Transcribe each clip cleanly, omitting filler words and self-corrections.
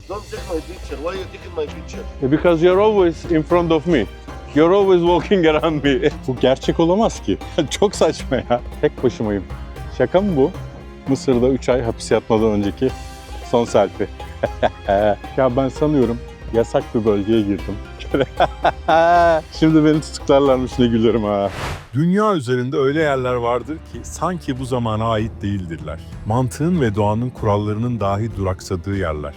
Don't take my picture. Why you taking my picture? Because you're always in front of me. You're always walking around me. Bu gerçek olamaz ki. Çok saçma ya. Tek başımayım. Şaka mı bu? Mısır'da 3 ay hapis yatmadan önceki son selfie. Ya ben sanıyorum yasak bir bölgeye girdim. Şimdi beni tutuklarlarmış, ne gülerim ha. Dünya üzerinde öyle yerler vardır ki sanki bu zamana ait değildirler. Mantığın ve doğanın kurallarının dahi duraksadığı yerler.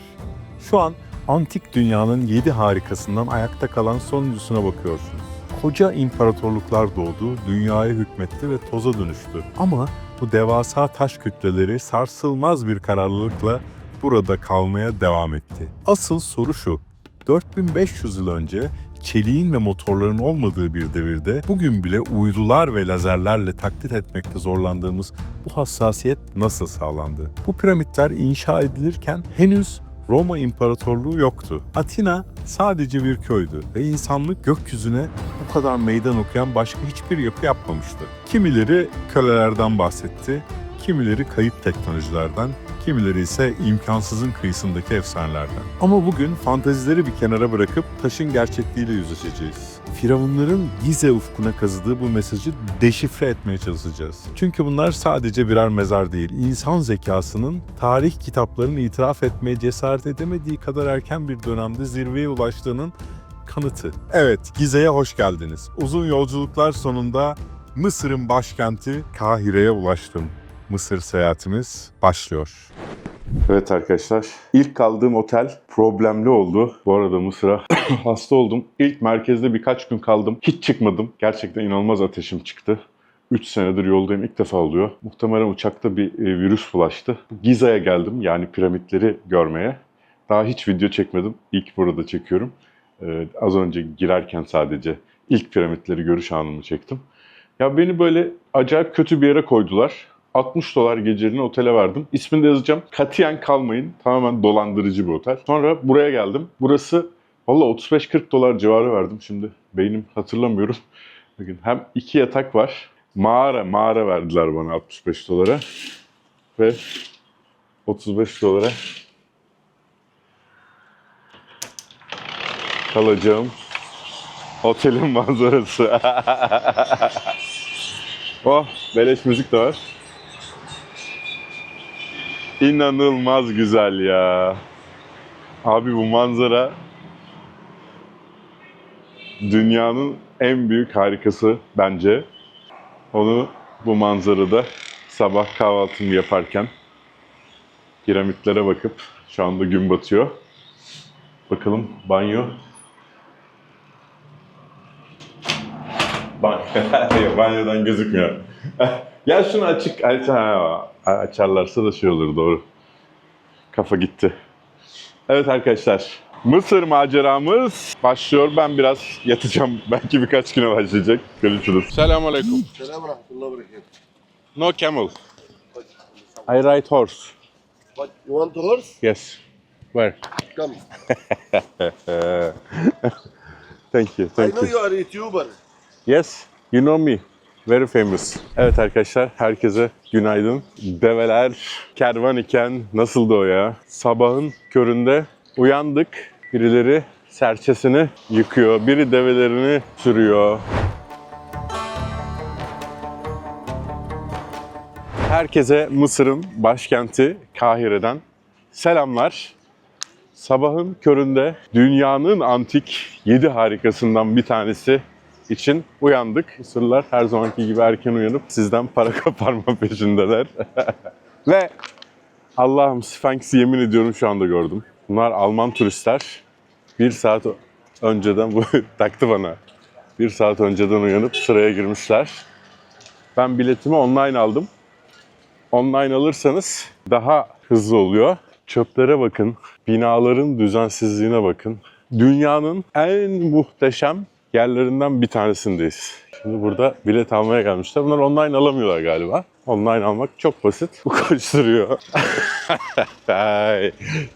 Şu an antik dünyanın 7 harikasından ayakta kalan sonuncusuna bakıyorsunuz. Koca imparatorluklar doğdu, dünyaya hükmetti ve toza dönüştü. Ama bu devasa taş kütleleri sarsılmaz bir kararlılıkla burada kalmaya devam etti. Asıl soru şu: 4500 yıl önce çeliğin ve motorların olmadığı bir devirde bugün bile uydular ve lazerlerle taklit etmekte zorlandığımız bu hassasiyet nasıl sağlandı? Bu piramitler inşa edilirken henüz Roma İmparatorluğu yoktu. Atina sadece bir köydü ve insanlık gökyüzüne bu kadar meydan okuyan başka hiçbir yapı yapmamıştı. Kimileri kölelerden bahsetti, kimileri kayıp teknolojilerden, kimileri ise imkansızın kıyısındaki efsanelerden. Ama bugün fantezileri bir kenara bırakıp taşın gerçekliğiyle yüzleşeceğiz. Firavunların Gize ufkuna kazıdığı bu mesajı deşifre etmeye çalışacağız. Çünkü bunlar sadece birer mezar değil, insan zekasının tarih kitaplarının itiraf etmeye cesaret edemediği kadar erken bir dönemde zirveye ulaştığının kanıtı. Evet, Gize'ye hoş geldiniz. Uzun yolculuklar sonunda Mısır'ın başkenti Kahire'ye ulaştım. Mısır seyahatimiz başlıyor. Evet arkadaşlar, ilk kaldığım otel problemli oldu. Bu arada Mısır'a hasta oldum. İlk merkezde birkaç gün kaldım. Hiç çıkmadım. Gerçekten inanılmaz ateşim çıktı. 3 senedir yoldayım, ilk defa oluyor. Muhtemelen uçakta bir virüs bulaştı. Giza'ya geldim, yani piramitleri görmeye. Daha hiç video çekmedim. İlk burada çekiyorum. Az önce girerken sadece ilk piramitleri görüş anımı çektim. Ya beni böyle acayip kötü bir yere koydular. $60 geceliğine otele verdim. İsmini de yazacağım. Katiyen kalmayın. Tamamen dolandırıcı bir otel. Sonra buraya geldim. Burası valla $35-40 civarı verdim. Şimdi beynim hatırlamıyorum. Bakın hem 2 yatak var. Mağara verdiler bana $65. Ve $35 kalacağım otelin manzarası. Oh, beleş müzik de var. İnanılmaz güzel ya. Abi bu manzara dünyanın en büyük harikası bence. Onu bu manzarada sabah kahvaltımı yaparken piramitlere bakıp, şu anda gün batıyor. Bakalım banyo. Banyodan gözükmüyor. Gel şunu açarlarsa da şey olur, doğru. Kafa gitti. Evet arkadaşlar, Mısır maceramız başlıyor. Ben biraz yatacağım. Belki birkaç güne başlayacak. Görüşürüz. Selamünaleyküm. Selam rahmetullah berekatuhu. No camel. I ride horse. What, you want a horse? Yes. Where? Come. Thank you. I Thank know you. you are a YouTuber. Yes, you know me. Very famous. Evet arkadaşlar, herkese günaydın. Develer kervan iken nasıldı o ya? Sabahın köründe uyandık. Birileri serçesini yıkıyor, biri develerini sürüyor. Herkese Mısır'ın başkenti Kahire'den selamlar. Sabahın köründe dünyanın antik 7 harikasından bir tanesi için uyandık. Mısırlılar her zamanki gibi erken uyanıp sizden para koparma peşindeler. Ve Allah'ım, Sphinx'i yemin ediyorum şu anda gördüm. Bunlar Alman turistler. 1 saat önceden bu taktı bana. 1 saat önceden uyanıp sıraya girmişler. Ben biletimi online aldım. Online alırsanız daha hızlı oluyor. Çöplere bakın, binaların düzensizliğine bakın. Dünyanın en muhteşem yerlerinden bir tanesindeyiz. Şimdi burada bilet almaya gelmişler. Bunlar online alamıyorlar galiba. Online almak çok basit. Bu koşturuyor.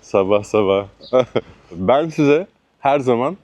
Sabah sabah. Ben size her zaman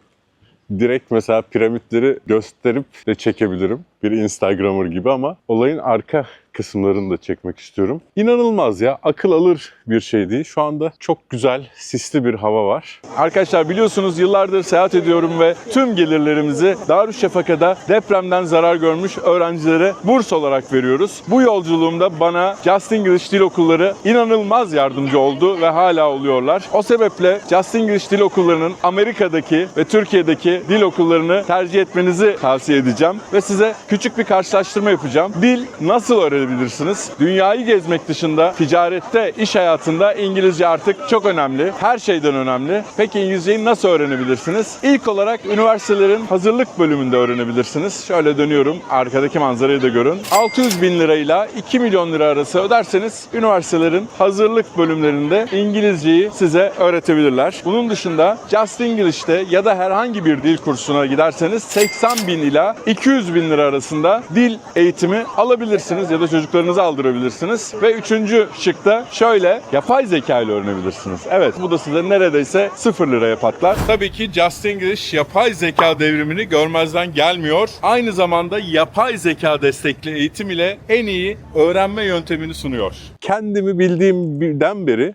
direkt mesela piramitleri gösterip de çekebilirim. Bir Instagrammer gibi, ama olayın arka kısımlarını da çekmek istiyorum. İnanılmaz ya, akıl alır bir şey değil. Şu anda çok güzel, sisli bir hava var. Arkadaşlar biliyorsunuz yıllardır seyahat ediyorum ve tüm gelirlerimizi Darüşşafaka'da depremden zarar görmüş öğrencilere burs olarak veriyoruz. Bu yolculuğumda bana Just English Dil Okulları inanılmaz yardımcı oldu ve hala oluyorlar. O sebeple Just English Dil Okulları'nın Amerika'daki ve Türkiye'deki dil okullarını tercih etmenizi tavsiye edeceğim ve size küçük bir karşılaştırma yapacağım. Dil nasıl öğrenebilirsiniz? Dünyayı gezmek dışında ticarette, iş hayatında İngilizce artık çok önemli. Her şeyden önemli. Peki İngilizceyi nasıl öğrenebilirsiniz? İlk olarak üniversitelerin hazırlık bölümünde öğrenebilirsiniz. Şöyle dönüyorum. Arkadaki manzarayı da görün. 600 bin lirayla 2 milyon lira arası öderseniz üniversitelerin hazırlık bölümlerinde İngilizceyi size öğretebilirler. Bunun dışında Just English'te ya da herhangi bir dil kursuna giderseniz 80 bin ila 200 bin lira arasında dil eğitimi alabilirsiniz ya da çocuklarınızı aldırabilirsiniz. Ve üçüncü şıkta şöyle yapay zeka ile öğrenebilirsiniz. Evet, bu da size neredeyse 0 liraya patlar. Tabii ki Just English yapay zeka devrimini görmezden gelmiyor. Aynı zamanda yapay zeka destekli eğitim ile en iyi öğrenme yöntemini sunuyor. Kendimi bildiğimden beri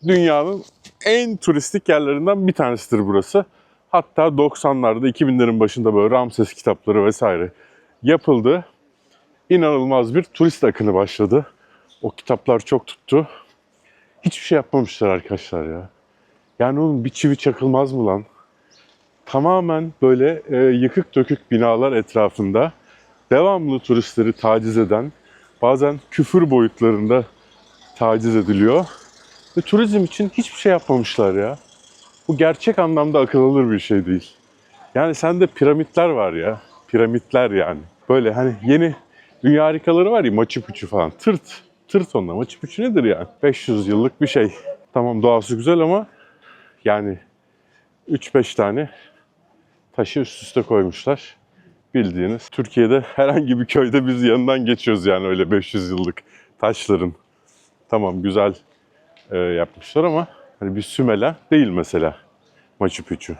dünyanın en turistik yerlerinden bir tanesidir burası. Hatta 90'larda 2000'lerin başında böyle Ramses kitapları vesaire yapıldı. İnanılmaz bir turist akını başladı. O kitaplar çok tuttu. Hiçbir şey yapmamışlar arkadaşlar ya. Yani oğlum bir çivi çakılmaz mı lan? Tamamen böyle yıkık dökük binalar etrafında devamlı turistleri taciz eden, bazen küfür boyutlarında taciz ediliyor. Ve turizm için hiçbir şey yapmamışlar ya. Bu gerçek anlamda akıl alır bir şey değil. Yani sende piramitler var ya. Piramitler yani. Böyle hani yeni dünya harikaları var ya, Machu Picchu falan. Tırt onlar. Machu Picchu nedir yani? 500 yıllık bir şey. Tamam, doğası güzel ama yani 3-5 tane taşı üst üste koymuşlar. Bildiğiniz. Türkiye'de herhangi bir köyde biz yanından geçiyoruz yani öyle 500 yıllık taşların. Tamam, güzel yapmışlar ama hani bir Sümela değil mesela Machu Picchu.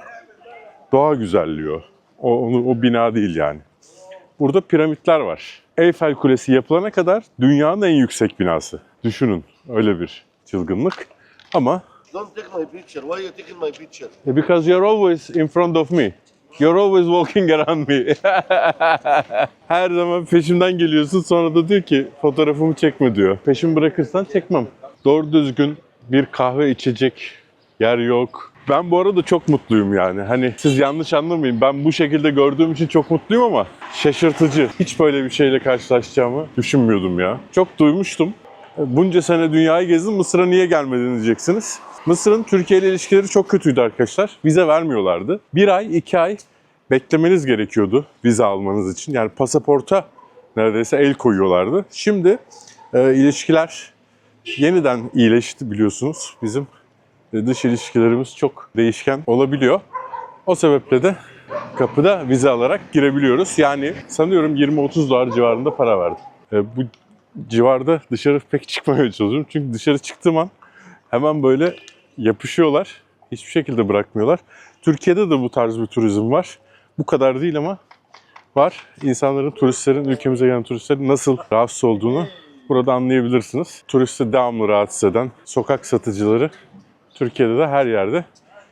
Doğa güzelliği o. O bina değil yani. Burada piramitler var. Eyfel Kulesi yapılana kadar dünyanın en yüksek binası. Düşünün, öyle bir çılgınlık. Ama Don't take my picture. Why you taking my picture? because you're always in front of me. You're always walking around me. Her zaman peşimden geliyorsun, sonra da diyor ki fotoğrafımı çekme diyor. Peşimi bırakırsan çekmem. Doğru düzgün bir kahve içecek yer yok. Ben bu arada çok mutluyum yani. Hani siz yanlış anlamayın. Ben bu şekilde gördüğüm için çok mutluyum ama şaşırtıcı. Hiç böyle bir şeyle karşılaşacağımı düşünmüyordum ya. Çok duymuştum. Bunca sene dünyayı gezdim, Mısır'a niye gelmedin diyeceksiniz. Mısır'ın Türkiye ile ilişkileri çok kötüydü arkadaşlar. Vize vermiyorlardı. 1 ay, 2 ay beklemeniz gerekiyordu vize almanız için. Yani pasaporta neredeyse el koyuyorlardı. Şimdi ilişkiler yeniden iyileşti biliyorsunuz. Bizim dış ilişkilerimiz çok değişken olabiliyor. O sebeple de kapıda vize alarak girebiliyoruz. Yani sanıyorum 20-30 dolar civarında para verdim. Bu civarda dışarı pek çıkmamaya çalışıyorum. Çünkü dışarı çıktığım an hemen böyle yapışıyorlar. Hiçbir şekilde bırakmıyorlar. Türkiye'de de bu tarz bir turizm var. Bu kadar değil ama var. İnsanların, turistlerin, ülkemize gelen turistlerin nasıl rahatsız olduğunu burada anlayabilirsiniz. Turisti devamlı rahatsız eden sokak satıcıları Türkiye'de de her yerde.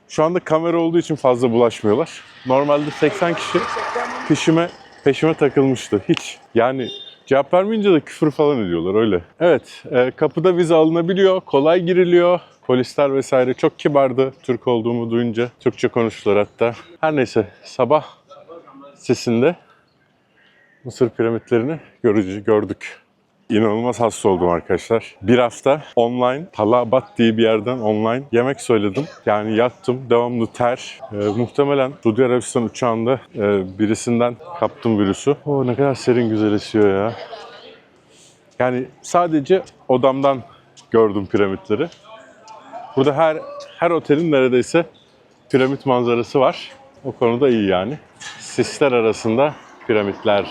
Şu anda kamera olduğu için fazla bulaşmıyorlar. Normalde 80 kişi peşime takılmıştı. Hiç. Yani cevap vermeyince de küfür falan ediyorlar öyle. Evet, kapıda vize alınabiliyor, kolay giriliyor. Polisler vesaire çok kibardı. Türk olduğumu duyunca Türkçe konuştular hatta. Her neyse, sabah sesinde Mısır piramitlerini gördük. İnanılmaz hasta oldum arkadaşlar. Bir hafta online, Talabat diye bir yerden online yemek söyledim. Yani yattım, devamlı ter. Muhtemelen Suudi Arabistan uçağında birisinden kaptım virüsü. Ne kadar serin güzel esiyor ya. Yani sadece odamdan gördüm piramitleri. Burada her otelin neredeyse piramit manzarası var. O konuda iyi yani. Sisler arasında piramitler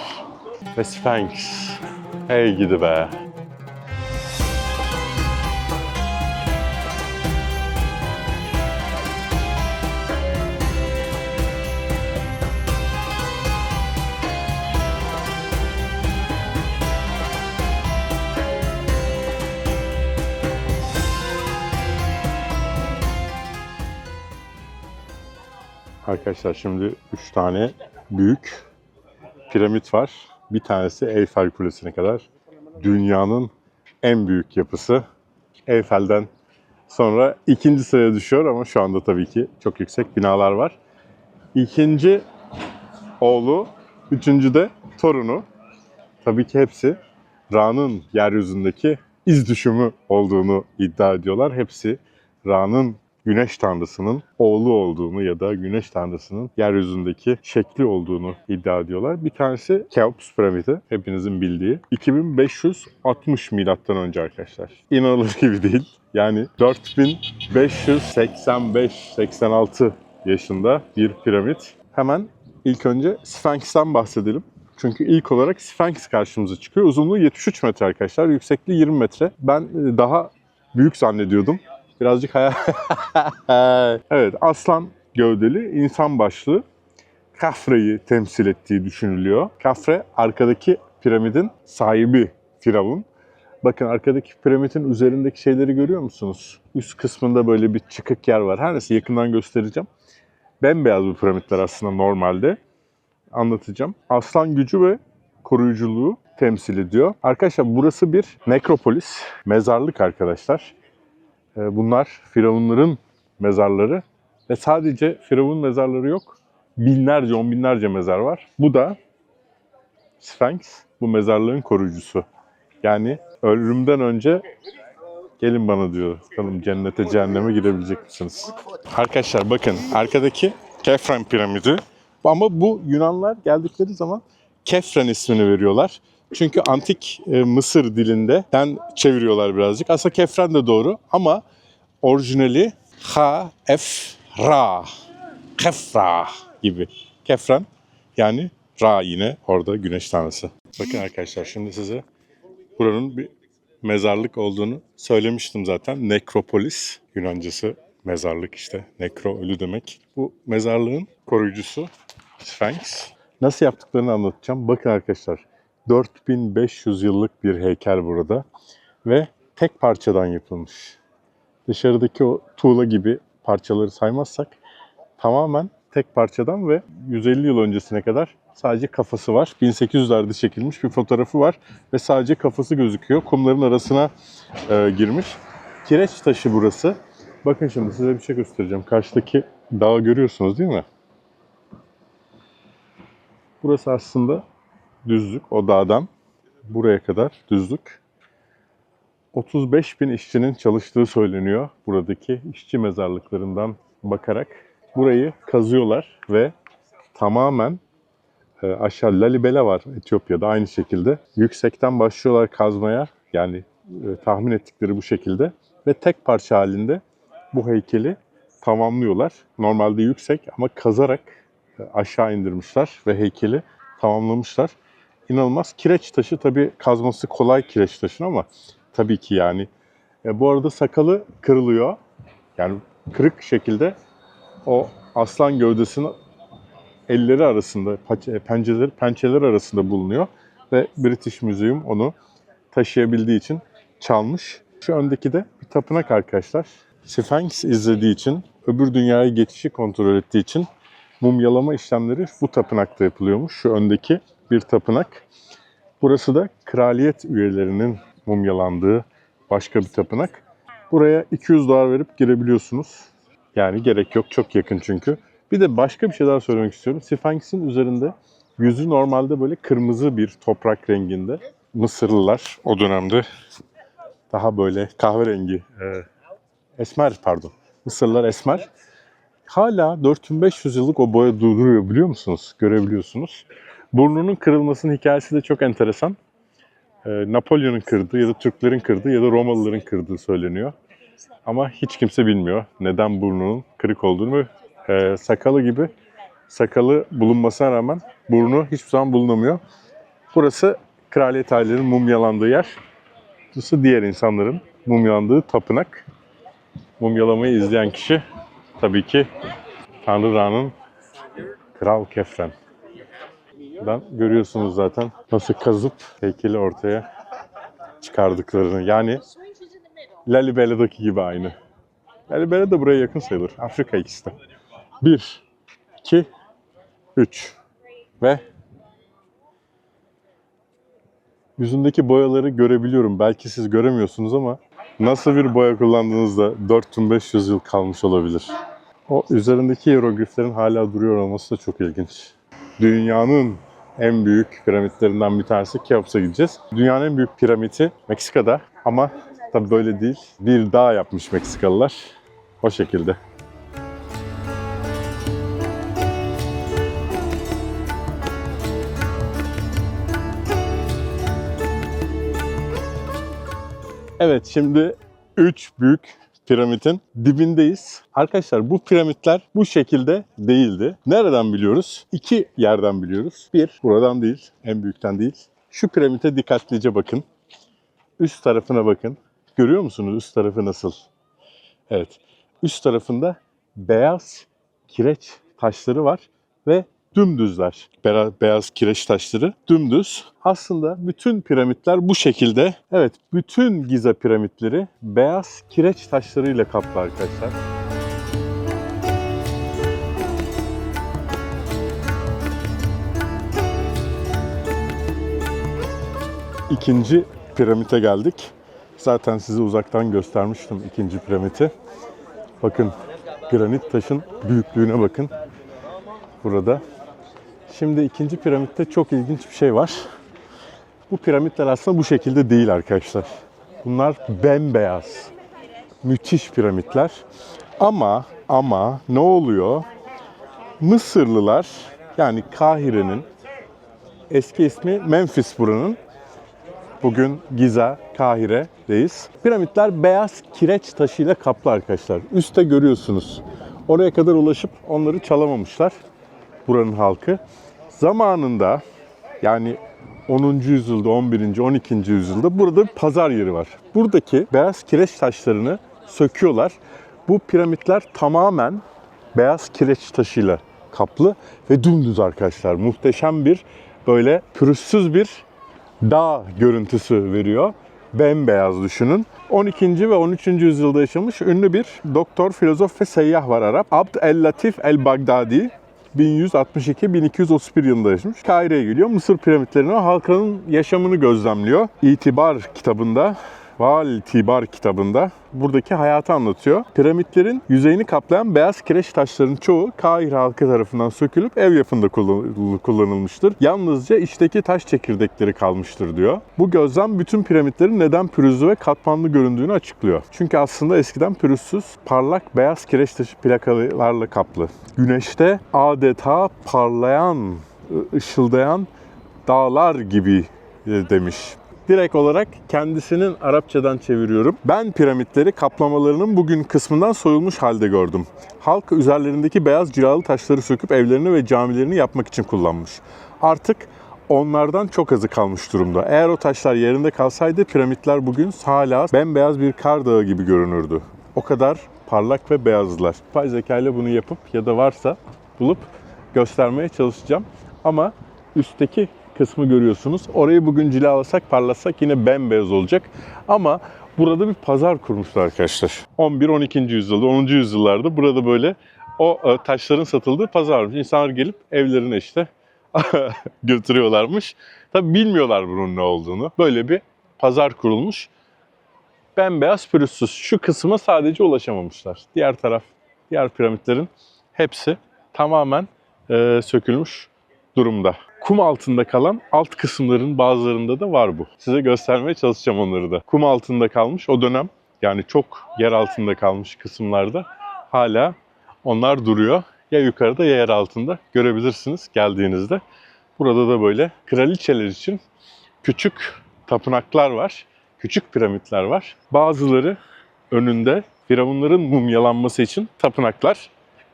ve Sphinx. Hey gidi be. Arkadaşlar şimdi 3 tane büyük piramit var. Bir tanesi Eyfel Kulesi'ne kadar. Dünyanın en büyük yapısı. Eyfel'den sonra ikinci sıraya düşüyor ama şu anda tabii ki çok yüksek binalar var. İkinci oğlu, üçüncü de torunu. Tabii ki hepsi Ra'nın yeryüzündeki iz düşümü olduğunu iddia ediyorlar. Hepsi Ra'nın güneş tanrısının oğlu olduğunu ya da güneş tanrısının yeryüzündeki şekli olduğunu iddia ediyorlar. Bir tanesi Keops piramidi, hepinizin bildiği. 2560 milattan önce arkadaşlar. İnanılır gibi değil. Yani 4585-86 yaşında bir piramit. Hemen ilk önce Sphinx'ten bahsedelim. Çünkü ilk olarak Sphinx karşımıza çıkıyor. Uzunluğu 73 metre arkadaşlar. Yüksekliği 20 metre. Ben daha büyük zannediyordum. Birazcık hayal... Evet, aslan gövdeli, insan başlı Khafre'yi temsil ettiği düşünülüyor. Khafre arkadaki piramidin sahibi Firavun. Bakın arkadaki piramidin üzerindeki şeyleri görüyor musunuz? Üst kısmında böyle bir çıkık yer var. Her neyse yakından göstereceğim. Bembeyaz bu piramitler aslında normalde. Anlatacağım. Aslan gücü ve koruyuculuğu temsil ediyor. Arkadaşlar burası bir nekropolis, mezarlık arkadaşlar. Bunlar firavunların mezarları ve sadece firavun mezarları yok. Binlerce, on binlerce mezar var. Bu da Sphinx, bu mezarlığın koruyucusu. Yani ölümden önce gelin bana diyor. Bakalım cennete, cehenneme girebilecek misiniz? Arkadaşlar bakın arkadaki Kefren piramidi. Ama bu Yunanlar geldikleri zaman Kefren ismini veriyorlar. Çünkü antik Mısır dilinden çeviriyorlar birazcık. Aslında Kefren de doğru ama orijinali Ha-Ef-Ra, Kefra gibi. Kefren yani Ra yine orada güneş tanrısı. Bakın arkadaşlar şimdi size buranın bir mezarlık olduğunu söylemiştim zaten. Nekropolis, Yunancası mezarlık işte. Nekro ölü demek. Bu mezarlığın koruyucusu Sphinx. Nasıl yaptıklarını anlatacağım. Bakın arkadaşlar 4500 yıllık bir heykel burada ve tek parçadan yapılmış. Dışarıdaki o tuğla gibi parçaları saymazsak tamamen tek parçadan ve 150 yıl öncesine kadar sadece kafası var. 1800'lerde çekilmiş bir fotoğrafı var ve sadece kafası gözüküyor. Kumların arasına girmiş. Kireç taşı burası. Bakın şimdi size bir şey göstereceğim. Karşıdaki dağı görüyorsunuz değil mi? Burası aslında düzlük. O dağdan buraya kadar düzlük. 35 bin işçinin çalıştığı söyleniyor. Buradaki işçi mezarlıklarından bakarak burayı kazıyorlar ve tamamen aşağı Lalibela var Etiyopya'da aynı şekilde. Yüksekten başlıyorlar kazmaya. Yani tahmin ettikleri bu şekilde. Ve tek parça halinde bu heykeli tamamlıyorlar. Normalde yüksek ama kazarak aşağı indirmişler ve heykeli tamamlamışlar. İnanılmaz. Kireç taşı tabii kazması kolay kireç taşın ama tabii ki yani. Bu arada sakalı kırılıyor. Yani kırık şekilde o aslan gövdesinin elleri arasında, pençeler arasında bulunuyor. Ve British Museum onu taşıyabildiği için çalmış. Şu öndeki de bir tapınak arkadaşlar. Sphinx izlediği için, öbür dünyaya geçişi kontrol ettiği için mumyalama işlemleri bu tapınakta yapılıyormuş. Şu öndeki bir tapınak. Burası da kraliyet üyelerinin mumyalandığı başka bir tapınak. Buraya 200 dolar verip girebiliyorsunuz. Yani gerek yok, çok yakın çünkü. Bir de başka bir şey daha söylemek istiyorum. Sphinx'in üzerinde yüzü normalde böyle kırmızı bir toprak renginde. Mısırlılar o dönemde daha böyle kahverengi, esmer pardon. Mısırlılar esmer. Hala 4500 yıllık o boya duruyor biliyor musunuz? Görebiliyorsunuz. Burnunun kırılmasının hikayesi de çok enteresan. Napolyon'un kırdığı ya da Türklerin kırdığı ya da Romalıların kırdığı söyleniyor. Ama hiç kimse bilmiyor neden burnunun kırık olduğunu ve sakalı gibi sakalı bulunmasına rağmen burnu hiçbir zaman bulunamıyor. Burası kraliyet ailelerinin mumyalandığı yer. Burası diğer insanların mumyalandığı tapınak. Mumyalamayı izleyen kişi tabii ki Tanrı Ra'nın Kral Kefren. Görüyorsunuz zaten nasıl kazıp heykeli ortaya çıkardıklarını. Yani Lalibela'daki gibi aynı. Lalibela da buraya yakın sayılır. Afrika ikisi de. 1. 2, 3 ve yüzündeki boyaları görebiliyorum. Belki siz göremiyorsunuz ama nasıl bir boya kullandığınızda 4500 yıl kalmış olabilir. O üzerindeki hierogliflerin hala duruyor olması da çok ilginç. Dünyanın en büyük piramitlerinden bir tanesi Keops'a gideceğiz. Dünyanın en büyük piramidi Meksika'da ama tabii böyle değil. Bir dağ yapmış Meksikalılar. O şekilde. Evet, şimdi 3 büyük piramidin dibindeyiz. Arkadaşlar bu piramitler bu şekilde değildi. Nereden biliyoruz? 2 yerden biliyoruz. Bir, buradan değil, en büyükten değil. Şu piramide dikkatlice bakın. Üst tarafına bakın. Görüyor musunuz üst tarafı nasıl? Evet. Üst tarafında beyaz kireç taşları var ve dümdüzler. Beyaz kireç taşları dümdüz. Aslında bütün piramitler bu şekilde. Evet, bütün Giza piramitleri beyaz kireç taşlarıyla kaplı arkadaşlar. İkinci piramite geldik. Zaten size uzaktan göstermiştim ikinci piramidi. Bakın, granit taşın büyüklüğüne bakın. Burada. Şimdi ikinci piramitte çok ilginç bir şey var. Bu piramitler aslında bu şekilde değil arkadaşlar. Bunlar bembeyaz. Müthiş piramitler. Ama ne oluyor? Mısırlılar, yani Kahire'nin, eski ismi Memphis buranın. Bugün Giza, Kahire'deyiz. Piramitler beyaz kireç taşıyla kaplı arkadaşlar. Üstte görüyorsunuz. Oraya kadar ulaşıp onları çalamamışlar buranın halkı. Zamanında, yani 10. yüzyılda, 11. 12. yüzyılda burada bir pazar yeri var. Buradaki beyaz kireç taşlarını söküyorlar. Bu piramitler tamamen beyaz kireç taşıyla kaplı ve dümdüz arkadaşlar. Muhteşem bir, böyle pürüzsüz bir dağ görüntüsü veriyor. Bembeyaz düşünün. 12. ve 13. yüzyılda yaşamış ünlü bir doktor, filozof ve seyyah var Arap. Abd el-Latif el-Bagdadi. 1162-1231 yılında yaşamış. Kahire'ye geliyor. Mısır piramitlerine halkının yaşamını gözlemliyor. İtibar kitabında, Val Tibar kitabında buradaki hayatı anlatıyor. Piramitlerin yüzeyini kaplayan beyaz kireç taşların çoğu Kahire halkı tarafından sökülüp ev yapımında kullanılmıştır. Yalnızca içteki taş çekirdekleri kalmıştır diyor. Bu gözlem bütün piramitlerin neden pürüzlü ve katmanlı göründüğünü açıklıyor. Çünkü aslında eskiden pürüzsüz, parlak beyaz kireç taşı plakalarla kaplı. Güneşte adeta parlayan, ışıldayan dağlar gibi demiş. Direkt olarak kendisinin Arapçadan çeviriyorum. Ben piramitleri kaplamalarının bugün kısmından soyulmuş halde gördüm. Halk üzerlerindeki beyaz cilalı taşları söküp evlerini ve camilerini yapmak için kullanmış. Artık onlardan çok azı kalmış durumda. Eğer o taşlar yerinde kalsaydı piramitler bugün hala bembeyaz bir kar dağı gibi görünürdü. O kadar parlak ve beyazdılar. Yapay zeka ile bunu yapıp ya da varsa bulup göstermeye çalışacağım. Ama üstteki kısmı görüyorsunuz. Orayı bugün cilalasak, parlatsak yine bembeyaz olacak. Ama burada bir pazar kurmuşlar arkadaşlar. 11-12. yüzyılda, 10. yüzyıllarda burada böyle o taşların satıldığı pazar varmış. İnsanlar gelip evlerine işte götürüyorlarmış. Tabi bilmiyorlar bunun ne olduğunu. Böyle bir pazar kurulmuş. Bembeyaz, pürüzsüz. Şu kısma sadece ulaşamamışlar. Diğer taraf, diğer piramitlerin hepsi tamamen sökülmüş durumda. Kum altında kalan alt kısımların bazılarında da var bu. Size göstermeye çalışacağım onları da. Kum altında kalmış o dönem, yani çok yer altında kalmış kısımlarda hala onlar duruyor. Ya yukarıda ya yer altında görebilirsiniz geldiğinizde. Burada da böyle kraliçeler için küçük tapınaklar var. Küçük piramitler var. Bazıları önünde firavunların mumyalanması için tapınaklar.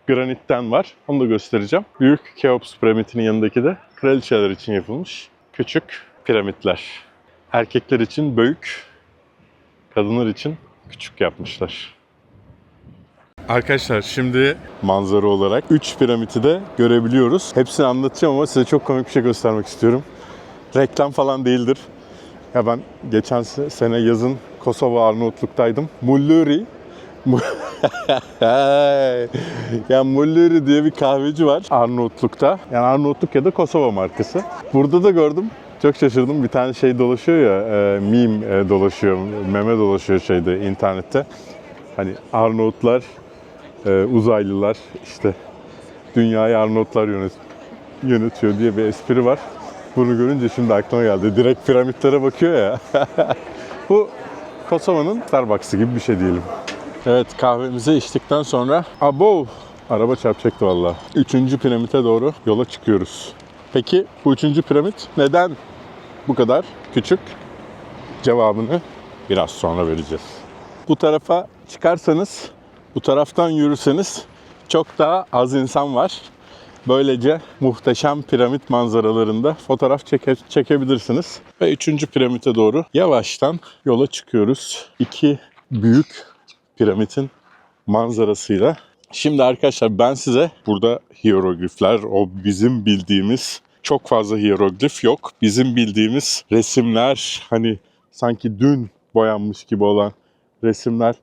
Granitten var. Onu da göstereceğim. Büyük Keops piramidinin yanındaki de kraliçeler için yapılmış küçük piramitler. Erkekler için büyük, kadınlar için küçük yapmışlar. Arkadaşlar şimdi manzara olarak 3 piramidi de görebiliyoruz. Hepsini anlatacağım ama size çok komik bir şey göstermek istiyorum. Reklam falan değildir. Ya ben geçen sene yazın Kosova Arnavutluk'taydım. Mulluri Ya Mulleri diye bir kahveci var Arnavutluk'ta. Yani Arnavutluk ya da Kosova markası. Burada da gördüm. Çok şaşırdım. Bir tane şey dolaşıyor ya, meme dolaşıyor, meme dolaşıyor şeyde, internette. Hani Arnavutlar, uzaylılar, işte dünyayı Arnavutlar yönetiyor diye bir espri var. Bunu görünce şimdi aklıma geldi. Direkt piramitlere bakıyor ya. Bu Kosova'nın Starbucks'ı gibi bir şey diyelim. Evet, kahvemizi içtikten sonra araba çarpacaktı valla. 3. piramite doğru yola çıkıyoruz. Peki bu 3. piramit neden bu kadar küçük? Cevabını biraz sonra vereceğiz. Bu tarafa çıkarsanız, bu taraftan yürürseniz çok daha az insan var. Böylece muhteşem piramit manzaralarında fotoğraf çekebilirsiniz. Ve 3. piramite doğru yavaştan yola çıkıyoruz. 2 büyük piramidin manzarasıyla. Şimdi arkadaşlar ben size burada hieroglifler, o bizim bildiğimiz çok fazla hieroglif yok. Bizim bildiğimiz resimler, hani sanki dün boyanmış gibi olan resimler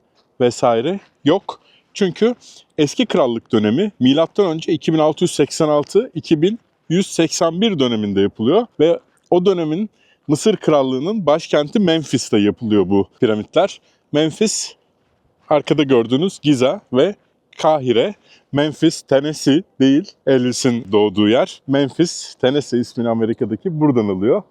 vesaire yok. Çünkü eski krallık dönemi M.Ö. 2686-2181 döneminde yapılıyor ve o dönemin Mısır Krallığı'nın başkenti Memphis'te yapılıyor bu piramitler. Memphis, arkada gördüğünüz Giza ve Kahire. Memphis, Tennessee değil, Elvis'in doğduğu yer. Memphis, Tennessee ismini Amerika'daki buradan alıyor.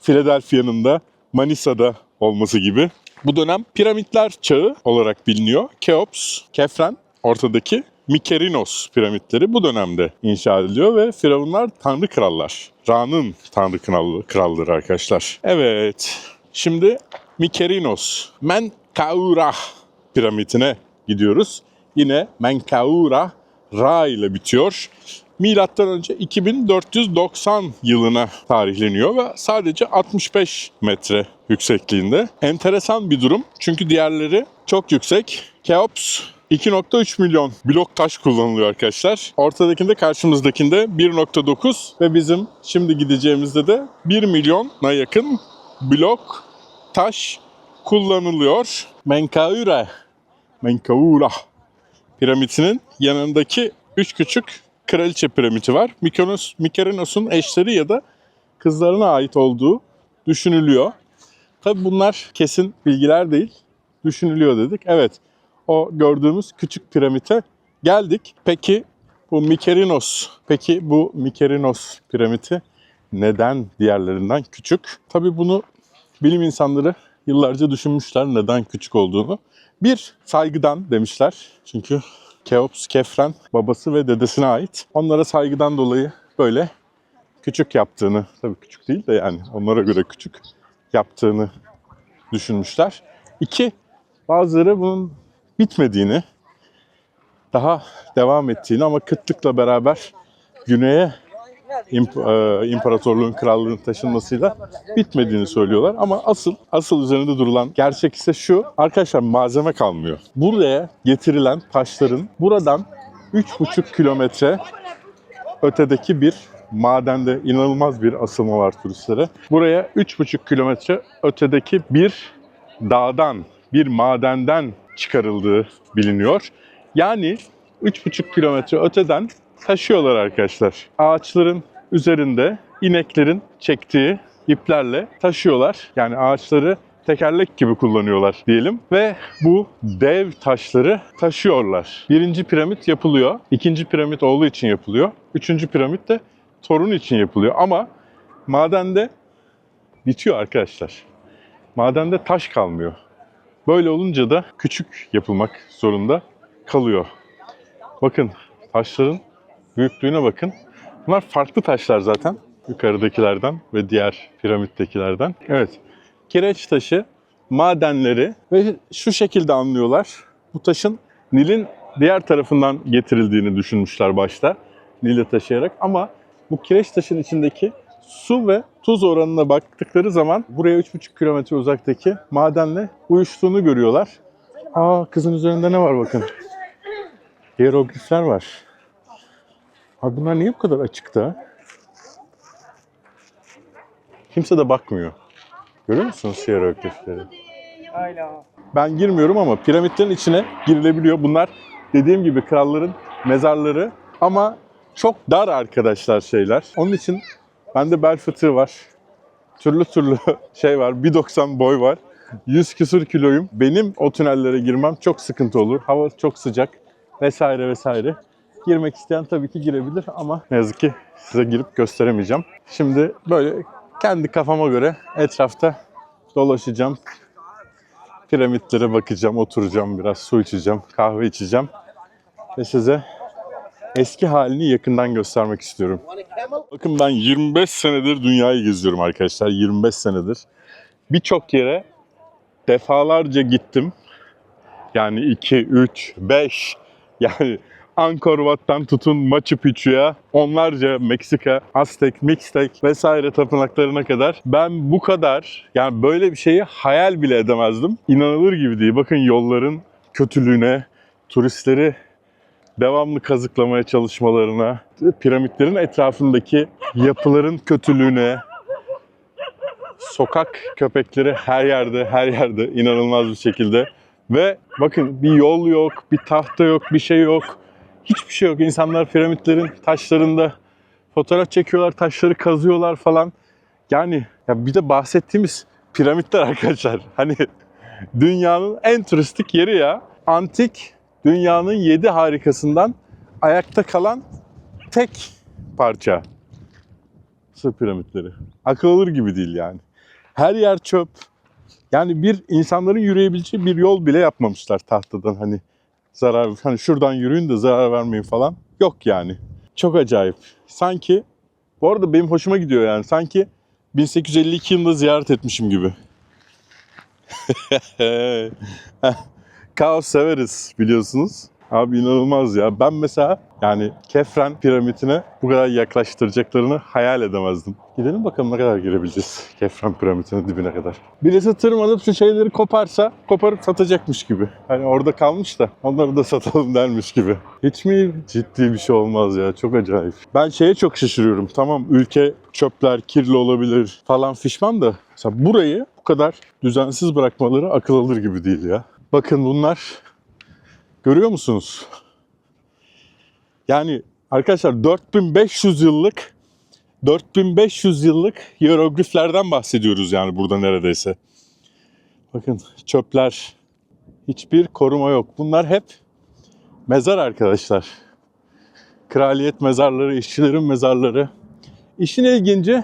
Philadelphia'nın da Manisa'da olması gibi. Bu dönem piramitler çağı olarak biliniyor. Keops, Kefren, ortadaki Mykerinos piramitleri bu dönemde inşa ediliyor ve firavunlar tanrı krallar. Ra'nın tanrı kralları arkadaşlar. Evet, şimdi Mykerinos, Menkaura piramidine gidiyoruz. Yine Menkaura Ra ile bitiyor. Milattan önce 2490 yılına tarihleniyor ve sadece 65 metre yüksekliğinde. Enteresan bir durum çünkü diğerleri çok yüksek. Keops 2.3 milyon blok taş kullanılıyor arkadaşlar. Ortadakinde, karşımızdakinde 1.9 ve bizim şimdi gideceğimizde de 1 milyona yakın blok taş kullanılıyor. Menkaura piramidinin yanındaki 3 küçük kraliçe piramidi var. Mykerinos'un eşleri ya da kızlarına ait olduğu düşünülüyor. Tabi bunlar kesin bilgiler değil. Düşünülüyor dedik. Evet, o gördüğümüz küçük piramite geldik. Peki bu Mykerinos piramidi neden diğerlerinden küçük? Tabi bunu bilim insanları yıllarca düşünmüşler neden küçük olduğunu. Bir, saygıdan demişler. Çünkü Keops, Kefren babası ve dedesine ait. Onlara saygıdan dolayı böyle küçük yaptığını, tabii küçük değil de yani onlara göre küçük yaptığını düşünmüşler. İki, bazıları bunun bitmediğini, daha devam ettiğini ama kıtlıkla beraber güneye imparatorluğun, krallığın taşınmasıyla bitmediğini söylüyorlar. Ama asıl üzerinde durulan gerçek ise şu. Arkadaşlar, malzeme kalmıyor. Buraya getirilen taşların buradan 3,5 kilometre ötedeki bir madende, inanılmaz bir asılma var turistlere. Buraya 3,5 kilometre ötedeki bir dağdan, bir madenden çıkarıldığı biliniyor. Yani 3,5 kilometre öteden taşıyorlar arkadaşlar. Ağaçların üzerinde ineklerin çektiği iplerle taşıyorlar. Yani ağaçları tekerlek gibi kullanıyorlar diyelim. Ve bu dev taşları taşıyorlar. 1. piramit yapılıyor. 2. piramit oğlu için yapılıyor. 3. piramit de torun için yapılıyor. Ama madende bitiyor arkadaşlar. Madende taş kalmıyor. Böyle olunca da küçük yapılmak zorunda kalıyor. Bakın, taşların büyüklüğüne bakın. Bunlar farklı taşlar zaten. Yukarıdakilerden ve diğer piramittekilerden. Evet. Kireç taşı madenleri ve şu şekilde anlıyorlar. Bu taşın Nil'in diğer tarafından getirildiğini düşünmüşler başta. Nil'e taşıyarak, ama bu kireç taşın içindeki su ve tuz oranına baktıkları zaman buraya 3,5 kilometre uzaktaki madenle uyuştuğunu görüyorlar. Kızın üzerinde ne var bakın. Hieroglifler var. Bunlar niye bu kadar açıkta? Kimse de bakmıyor. Görüyor musunuz hieroglifleri? Ben girmiyorum ama piramitlerin içine girilebiliyor. Bunlar dediğim gibi kralların mezarları ama çok dar arkadaşlar şeyler. Onun için bende bel fıtığı var. Türlü türlü şey var. 1.90 boy var. 100 küsur kiloyum. Benim o tünellere girmem çok sıkıntı olur. Hava çok sıcak vesaire vesaire. Girmek isteyen tabii ki girebilir ama ne yazık ki size girip gösteremeyeceğim. Şimdi böyle kendi kafama göre etrafta dolaşacağım. Piramitlere bakacağım, oturacağım, biraz su içeceğim, kahve içeceğim. Ve size eski halini yakından göstermek istiyorum. Bakın ben 25 senedir dünyayı geziyorum arkadaşlar. 25 senedir. Birçok yere defalarca gittim. Yani 2, 3, 5 yani Angkor Wat'tan tutun Machu Picchu'ya, onlarca Meksika, Aztek, Mixtek vesaire tapınaklarına kadar ben bu kadar, yani böyle bir şeyi hayal bile edemezdim. İnanılır gibi değil. Bakın yolların kötülüğüne, turistleri devamlı kazıklamaya çalışmalarına, piramitlerin etrafındaki yapıların kötülüğüne, sokak köpekleri her yerde inanılmaz bir şekilde. Ve bakın bir yol yok, bir tahta yok, bir şey yok. Hiçbir şey yok. İnsanlar piramitlerin taşlarında fotoğraf çekiyorlar, taşları kazıyorlar falan. Yani ya bir de bahsettiğimiz piramitler arkadaşlar. Hani dünyanın en turistik yeri ya. Antik dünyanın 7 harikasından ayakta kalan tek parça. Mısır piramitleri. Akıl alır gibi değil yani. Her yer çöp. Yani bir insanların yürüyebileceği bir yol bile yapmamışlar tahtadan, hani zarar, hani şuradan yürüyün de zarar vermeyin falan. Yok yani. Çok acayip. Sanki, bu arada benim hoşuma gidiyor yani. Sanki 1852 yılında ziyaret etmişim gibi. Kaos severiz biliyorsunuz. Abi inanılmaz ya. Ben mesela yani Kefren piramitine bu kadar yaklaştıracaklarını hayal edemezdim. Gidelim bakalım ne kadar girebileceğiz Kefren piramitinin dibine kadar. Birisi tırmanıp şu şeyleri koparıp satacakmış gibi. Hani orada kalmış da onları da satalım dermiş gibi. Hiç mi ciddi bir şey olmaz ya, çok acayip. Ben şeye çok şaşırıyorum. Tamam, ülke çöpler kirli olabilir falan fişman da mesela burayı bu kadar düzensiz bırakmaları akıl alır gibi değil ya. Bakın bunlar, görüyor musunuz? Yani arkadaşlar 4500 yıllık hierogliflerden bahsediyoruz yani burada neredeyse. Bakın çöpler, hiçbir koruma yok. Bunlar hep mezar arkadaşlar. Kraliyet mezarları, işçilerin mezarları. İşin ilginci,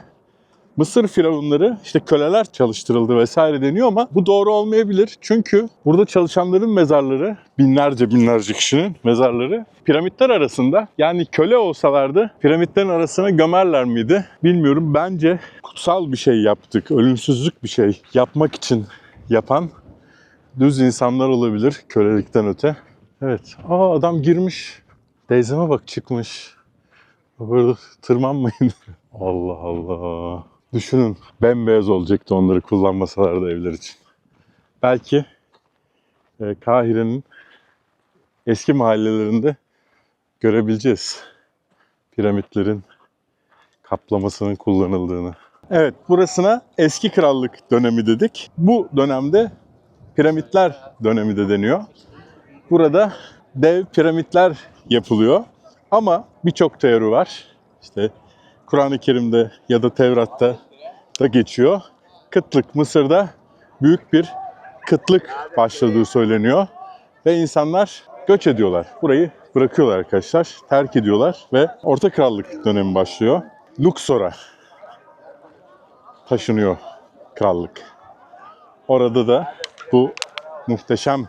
Mısır firavunları, işte köleler çalıştırıldı vesaire deniyor ama bu doğru olmayabilir. Çünkü burada çalışanların mezarları, binlerce kişinin mezarları piramitler arasında. Yani köle olsalardı piramitlerin arasına gömerler miydi bilmiyorum. Bence kutsal bir şey yaptık, ölümsüzlük bir şey yapmak için yapan düz insanlar olabilir kölelikten öte. Evet, adam girmiş. Teyzeme bak, çıkmış. Burada tırmanmayın. Allah Allah. Düşünün, bembeyaz olacaktı onları kullanmasalardı evler için. Belki Kahire'nin eski mahallelerinde görebileceğiz piramitlerin kaplamasının kullanıldığını. Evet, burasına eski krallık dönemi dedik. Bu dönemde piramitler dönemi de deniyor. Burada dev piramitler yapılıyor. Ama birçok teori var. İşte Kur'an-ı Kerim'de ya da Tevrat'ta da geçiyor. Kıtlık, Mısır'da büyük bir kıtlık başladığı söyleniyor. Ve insanlar göç ediyorlar. Burayı bırakıyorlar arkadaşlar, terk ediyorlar ve Orta Krallık dönemi başlıyor. Luxor'a taşınıyor krallık. Orada da bu muhteşem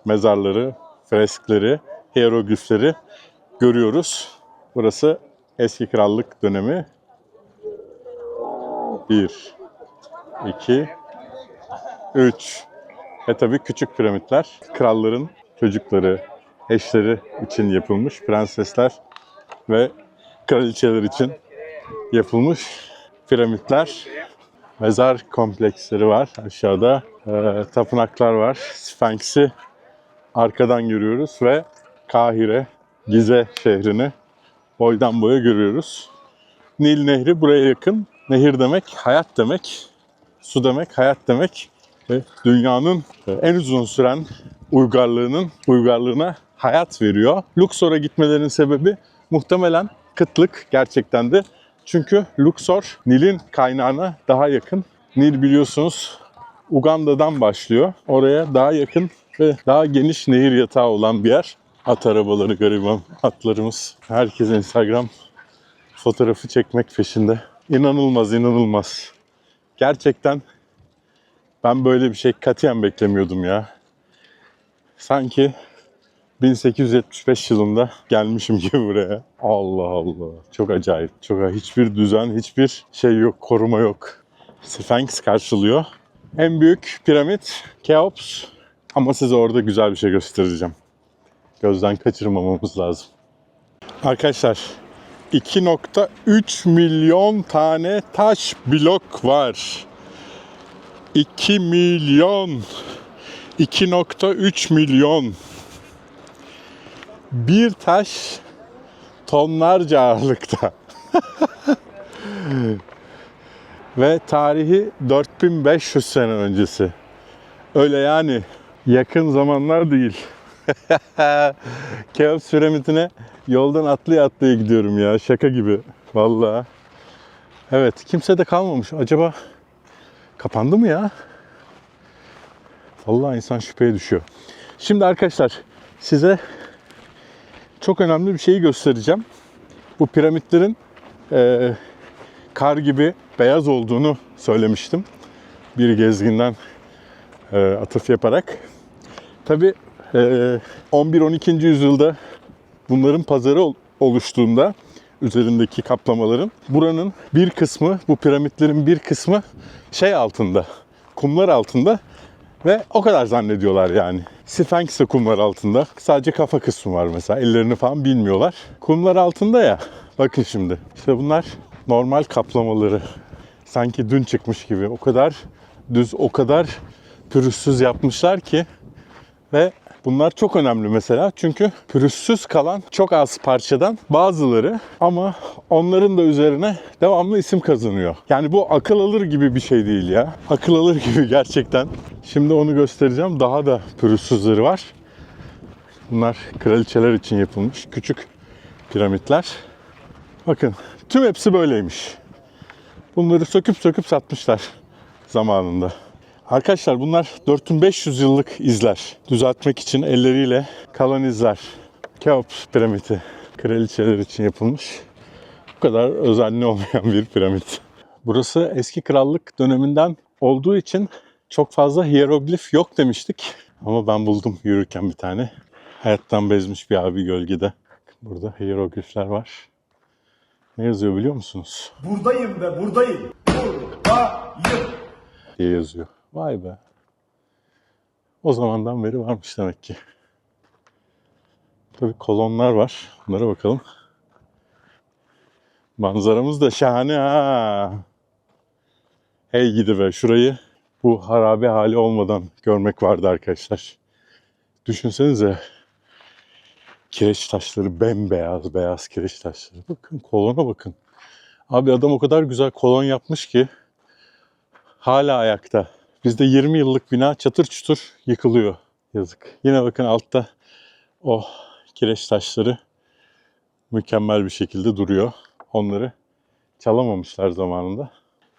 mezarları, freskleri, hieroglifleri görüyoruz. Burası eski krallık dönemi. 1, 2, 3 ve tabii küçük piramitler. Kralların çocukları, eşleri için yapılmış, prensesler ve kraliçeler için yapılmış piramitler. Mezar kompleksleri var aşağıda. Tapınaklar var. Sphinx'i arkadan görüyoruz ve Kahire, Gize şehrini boydan boya görüyoruz. Nil Nehri buraya yakın. Nehir demek hayat demek. Su demek hayat demek. ve dünyanın en uzun süren uygarlığına hayat veriyor. Luxor'a gitmelerinin sebebi muhtemelen kıtlık gerçekten de. Çünkü Luxor Nil'in kaynağına daha yakın. Nil biliyorsunuz Uganda'dan başlıyor. Oraya daha yakın ve daha geniş nehir yatağı olan bir yer. At arabaları, gariban atlarımız. Herkes Instagram fotoğrafı çekmek peşinde. İnanılmaz. Gerçekten ben böyle bir şey katiyen beklemiyordum ya. Sanki 1875 yılında gelmişim gibi buraya. Allah Allah. Çok acayip. Hiçbir düzen, hiçbir şey yok, koruma yok. Sphinx karşılıyor. En büyük piramit Keops. Ama size orada güzel bir şey göstereceğim. Gözden kaçırmamamız lazım. Arkadaşlar 2,3 milyon tane taş blok var. 2 milyon. 2,3 milyon. Bir taş tonlarca ağırlıkta. Ve tarihi 4500 sene öncesi. Öyle yani yakın zamanlar değil. Keops piramidine yoldan atlaya gidiyorum ya. Şaka gibi. Vallahi. Evet, kimse de kalmamış. Acaba kapandı mı ya? Vallahi insan şüpheye düşüyor. Şimdi arkadaşlar size çok önemli bir şeyi göstereceğim. Bu piramitlerin kar gibi beyaz olduğunu söylemiştim. Bir gezginden atıf yaparak. Tabii 11-12. yüzyılda bunların pazarı oluştuğunda üzerindeki kaplamaların buranın bir kısmı, bu piramitlerin bir kısmı şey altında, kumlar altında ve o kadar zannediyorlar yani. Sphinx de kumlar altında. Sadece kafa kısmı var mesela. Ellerini falan bilmiyorlar. Kumlar altında ya. Bakın şimdi. İşte bunlar normal kaplamaları. Sanki dün çıkmış gibi. O kadar düz, o kadar pürüzsüz yapmışlar ki. Ve bunlar çok önemli mesela. Çünkü pürüzsüz kalan çok az parçadan bazıları, ama onların da üzerine devamlı isim kazanıyor. Yani bu akıl alır gibi bir şey değil ya. Akıl alır gibi gerçekten. Şimdi onu göstereceğim. Daha da pürüzsüzleri var. Bunlar kraliçeler için yapılmış küçük piramitler. Bakın tüm hepsi böyleymiş. Bunları söküp satmışlar zamanında. Arkadaşlar bunlar 4500 yıllık izler. Düzeltmek için elleriyle kalan izler. Keops piramidi kraliçeler için yapılmış. Bu kadar özenli olmayan bir piramit. Burası eski krallık döneminden olduğu için çok fazla hieroglif yok demiştik. Ama ben buldum yürürken bir tane. Hayattan bezmiş bir abi gölgede. Burada hieroglifler var. Ne yazıyor biliyor musunuz? Buradayım ve buradayım. Buradayım. Diye yazıyor. Vay be. O zamandan beri varmış demek ki. Tabii kolonlar var. Bunlara bakalım. Manzaramız da şahane ha. Hey gidi be, şurayı bu harabe hali olmadan görmek vardı arkadaşlar. Düşünsenize. Kireç taşları, beyaz kireç taşları. Bakın kolona bakın. Abi adam o kadar güzel kolon yapmış ki hala ayakta. Bizde 20 yıllık bina çatır çutur yıkılıyor. Yazık. Yine bakın altta o kireç taşları mükemmel bir şekilde duruyor. Onları çalamamışlar zamanında.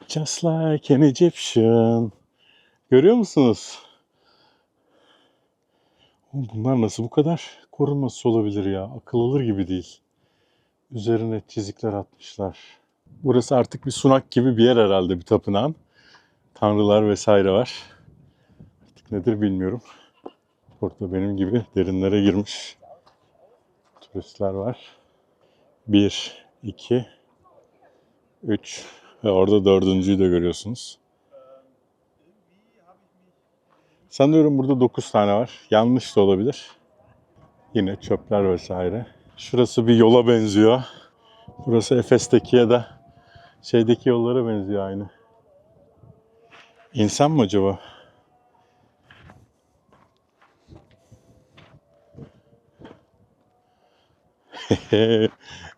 Just like an Egyptian. Görüyor musunuz? Bunlar nasıl bu kadar korunması olabilir ya? Akıl alır gibi değil. Üzerine çizikler atmışlar. Burası artık bir sunak gibi bir yer herhalde, bir tapınağın. Tanrılar vesaire var. Artık nedir bilmiyorum. Burada benim gibi derinlere girmiş turistler var. 1, 2, 3 ve orada 4.'ü de görüyorsunuz. Sanıyorum burada 9 tane var. Yanlış da olabilir. Yine çöpler vesaire. Şurası bir yola benziyor. Burası Efes'teki ya da şeydeki yollara benziyor aynı. İnsan mı acaba?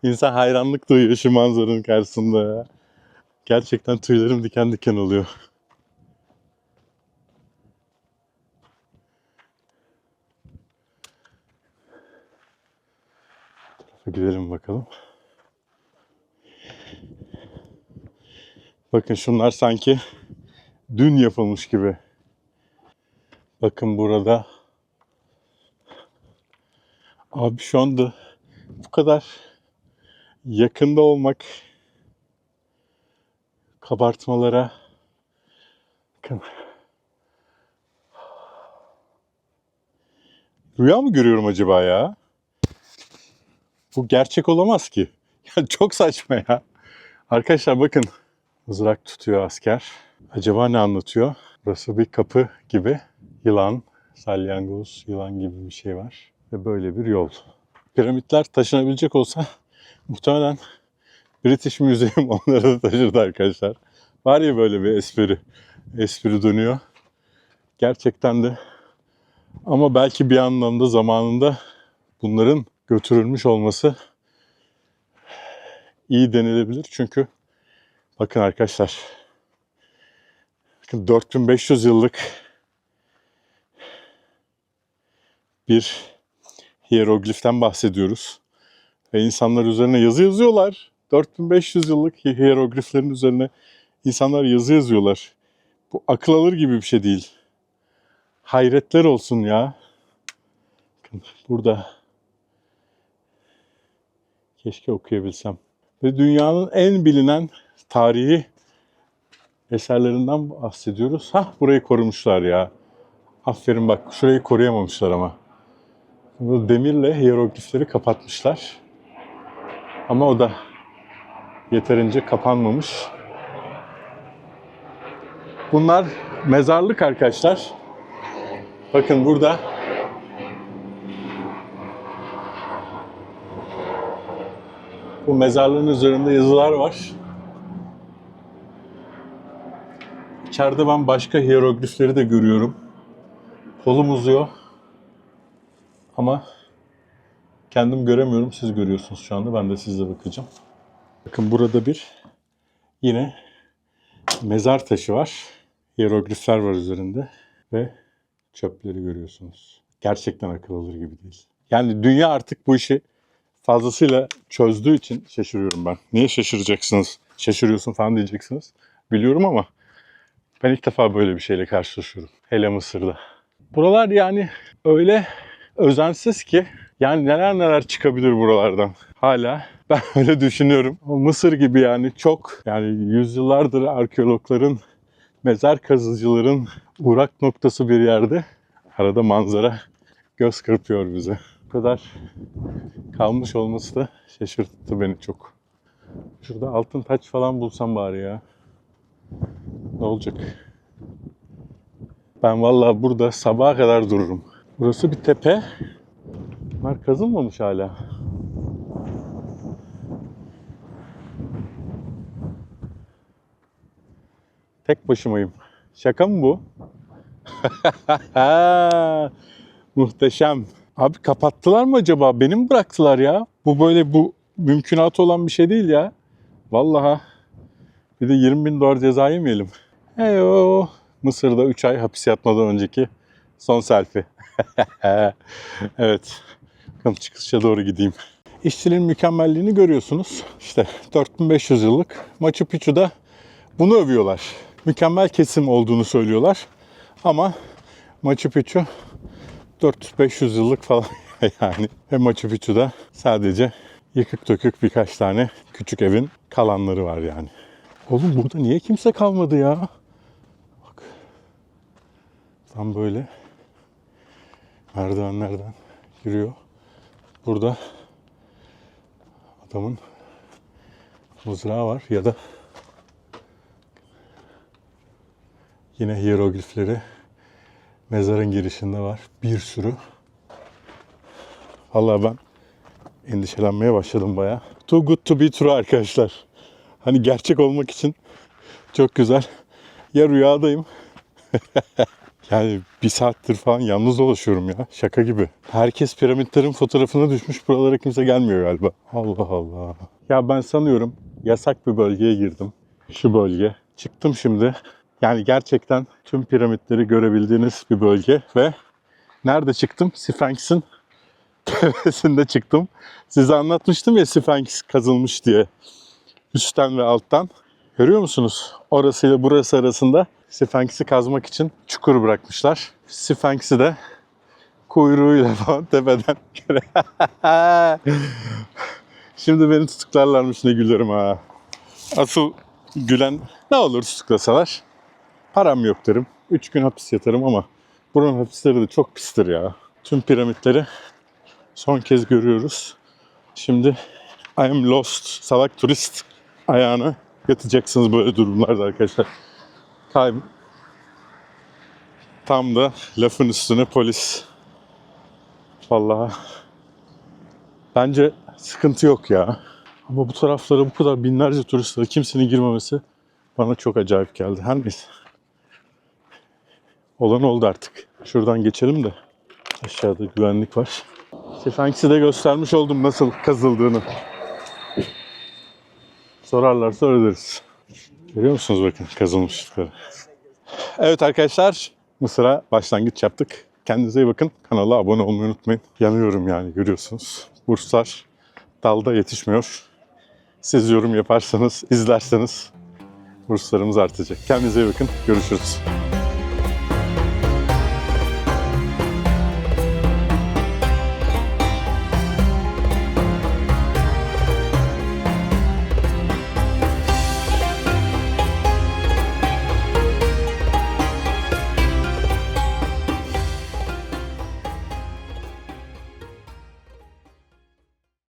İnsan hayranlık duyuyor şu manzaranın karşısında ya. Gerçekten tüylerim diken diken oluyor. Gidelim bakalım. Bakın şunlar sanki dün yapılmış gibi. Bakın burada. Abi şu anda bu kadar yakında olmak kabartmalara. Bakın. Rüya mı görüyorum acaba ya? Bu gerçek olamaz ki. Ya çok saçma ya. Arkadaşlar bakın. Mızrak tutuyor asker. Acaba ne anlatıyor? Burası bir kapı gibi. Yılan, salyangoz, yılan gibi bir şey var. Ve böyle bir yol. Piramitler taşınabilecek olsa muhtemelen British Museum onları da taşırdı arkadaşlar. Var ya böyle bir espri. Espri dönüyor. Gerçekten de. Ama belki bir anlamda zamanında bunların götürülmüş olması iyi denilebilir. Çünkü bakın arkadaşlar. Bakın 4500 yıllık bir hierogliften bahsediyoruz. Ve insanlar üzerine yazı yazıyorlar. 4500 yıllık hierogliflerin üzerine insanlar yazı yazıyorlar. Bu akıl alır gibi bir şey değil. Hayretler olsun ya. Bakın burada. Keşke okuyabilsem. Ve dünyanın en bilinen tarihi eserlerinden bahsediyoruz. Burayı korumuşlar ya. Aferin bak, şurayı koruyamamışlar ama. Burada demirle hieroglifleri kapatmışlar. Ama o da yeterince kapanmamış. Bunlar mezarlık arkadaşlar. Bakın burada bu mezarlığın üzerinde yazılar var. İçeride ben başka hieroglifleri de görüyorum. Kolum uzuyor. Ama kendim göremiyorum. Siz görüyorsunuz şu anda. Ben de size bakacağım. Bakın burada bir yine mezar taşı var. Hieroglifler var üzerinde. Ve çöpleri görüyorsunuz. Gerçekten akıl alır gibi değil. Yani dünya artık bu işi fazlasıyla çözdüğü için şaşırıyorum ben. Niye şaşıracaksınız? Şaşırıyorsun falan diyeceksiniz. Biliyorum ama ben ilk defa böyle bir şeyle karşılaşıyorum. Hele Mısır'da. Buralar yani öyle özensiz ki yani neler çıkabilir buralardan. Hala ben öyle düşünüyorum. O Mısır gibi yani çok yani yüzyıllardır arkeologların, mezar kazıcıların uğrak noktası bir yerde. Arada manzara göz kırpıyor bize. Bu kadar kalmış olması da şaşırttı beni çok. Şurada altın taç falan bulsam bari ya. Ne olacak? Ben vallahi burada sabaha kadar dururum. Burası bir tepe. Bunlar kazılmamış hala. Tek başımayım. Şaka mı bu? Muhteşem. Abi kapattılar mı acaba? Beni mi bıraktılar ya? Bu böyle bu mümkünatı olan bir şey değil ya. Vallahi. Bir de 20.000 dolar ceza yemeyelim. Heyo. Mısır'da 3 ay hapis yatmadan önceki son selfie. Evet. Bakalım çıkışa doğru gideyim. İşçiliğin mükemmelliğini görüyorsunuz. İşte 4500 yıllık Machu Picchu'da bunu övüyorlar. Mükemmel kesim olduğunu söylüyorlar. Ama Machu Picchu 400-500 yıllık falan yani. Ve Machu Picchu'da sadece yıkık dökük birkaç tane küçük evin kalanları var yani. Oğlum burada niye kimse kalmadı ya? Bak. Tam böyle merdivenlerden yürüyor. Burada adamın mızrağı var ya da yine hieroglifleri mezarın girişinde var. Bir sürü. Vallahi ben endişelenmeye başladım bayağı. Too good to be true arkadaşlar. Hani gerçek olmak için çok güzel. Ya rüyadayım. Yani bir saattir falan yalnız dolaşıyorum ya. Şaka gibi. Herkes piramitlerin fotoğrafına düşmüş. Buralara kimse gelmiyor galiba. Allah Allah. Ya ben sanıyorum yasak bir bölgeye girdim. Şu bölge. Çıktım şimdi. Yani gerçekten tüm piramitleri görebildiğiniz bir bölge ve nerede çıktım? Sphinx'in tepesinde çıktım. Size anlatmıştım ya Sphinx kazılmış diye. Üstten ve alttan. Görüyor musunuz? Orasıyla burası arasında Sphinx'i kazmak için çukur bırakmışlar. Sphinx'i de kuyruğuyla falan tepeden. Şimdi beni tutuklarlarmış, ne gülerim ha. Asıl gülen, ne olur tutuklasalar. Param yok derim. 3 gün hapis yatarım ama buranın hapisleri de çok pistir ya. Tüm piramitleri son kez görüyoruz. Şimdi I am lost, salak turist ayağına yatacaksınız böyle durumlarda arkadaşlar. Tam da lafın üstüne polis. Vallahi bence sıkıntı yok ya. Ama bu taraflara bu kadar binlerce turist var, kimsenin girmemesi bana çok acayip geldi. Her neyse. Olan oldu artık. Şuradan geçelim de. Aşağıda güvenlik var. Sphinx'i de göstermiş oldum nasıl kazıldığını. Sorarlarsa öğreniriz. Görüyor musunuz bakın kazılmışlıkları. Evet arkadaşlar, Mısır'a başlangıç yaptık. Kendinize iyi bakın. Kanala abone olmayı unutmayın. Yanıyorum yani, görüyorsunuz. Burslar dalda yetişmiyor. Siz yorum yaparsanız, izlerseniz burslarımız artacak. Kendinize iyi bakın. Görüşürüz.